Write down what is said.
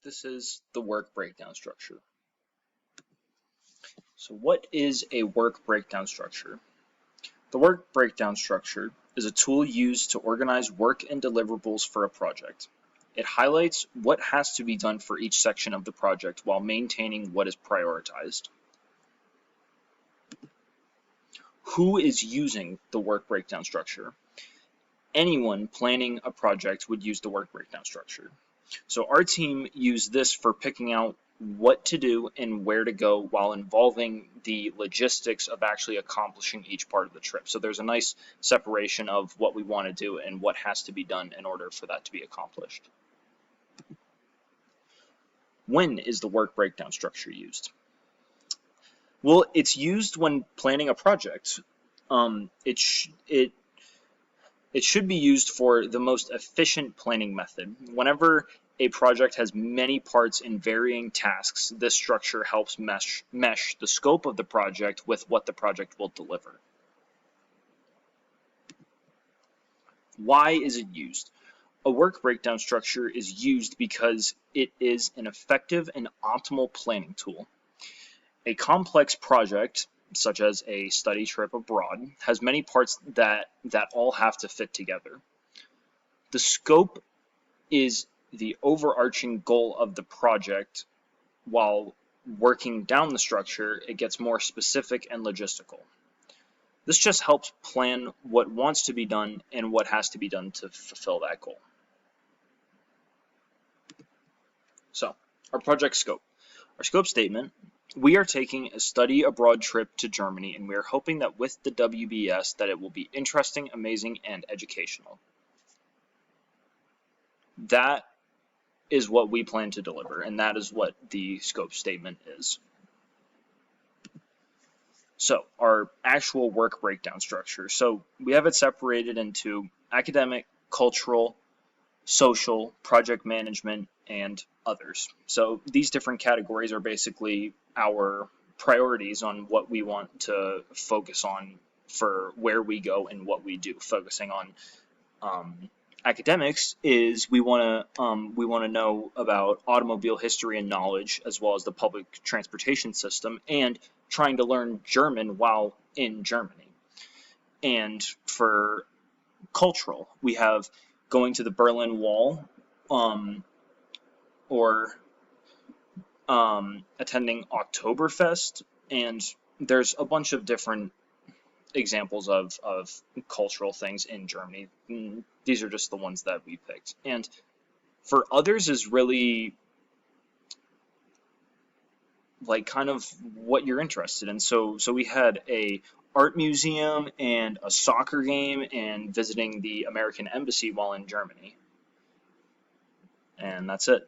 This is the work breakdown structure. So what is a work breakdown structure? The work breakdown structure is a tool used to organize work and deliverables for a project. It highlights what has to be done for each section of the project while maintaining what is prioritized. Who is using the work breakdown structure? Anyone planning a project would use the work breakdown structure. So our team used this for picking out what to do and where to go while involving the logistics of actually accomplishing each part of the trip. So there's a nice separation of what we want to do and what has to be done in order for that to be accomplished. When is the work breakdown structure used? Well, it's used when planning a project. It should be used for the most efficient planning method. Whenever a project has many parts and varying tasks, this structure helps mesh the scope of the project with what the project will deliver. Why is it used? A work breakdown structure is used because it is an effective and optimal planning tool. A complex project, such as a study trip abroad, has many parts that all have to fit together. The scope is the overarching goal of the project. While working down the structure, it gets more specific and logistical. This just helps plan what wants to be done and what has to be done to fulfill that goal. So, our project scope. Our scope statement: we are taking a study abroad trip to Germany, and we are hoping that with the WBS that it will be interesting, amazing, and educational. That is what we plan to deliver, and that is what the scope statement is. So our actual work breakdown structure. So we have it separated into academic, cultural, social, project management, and others. So these different categories are basically our priorities on what we want to focus on for where we go and what we do. Focusing on academics is we want to know about automobile history and knowledge, as well as the public transportation system, and trying to learn German while in Germany. And for cultural, we have going to the Berlin Wall, or attending Oktoberfest, and there's a bunch of different examples of cultural things in Germany. These are just the ones that we picked. And for others is really like kind of what you're interested in. So we had a art museum and a soccer game and visiting the American embassy while in Germany. And that's it.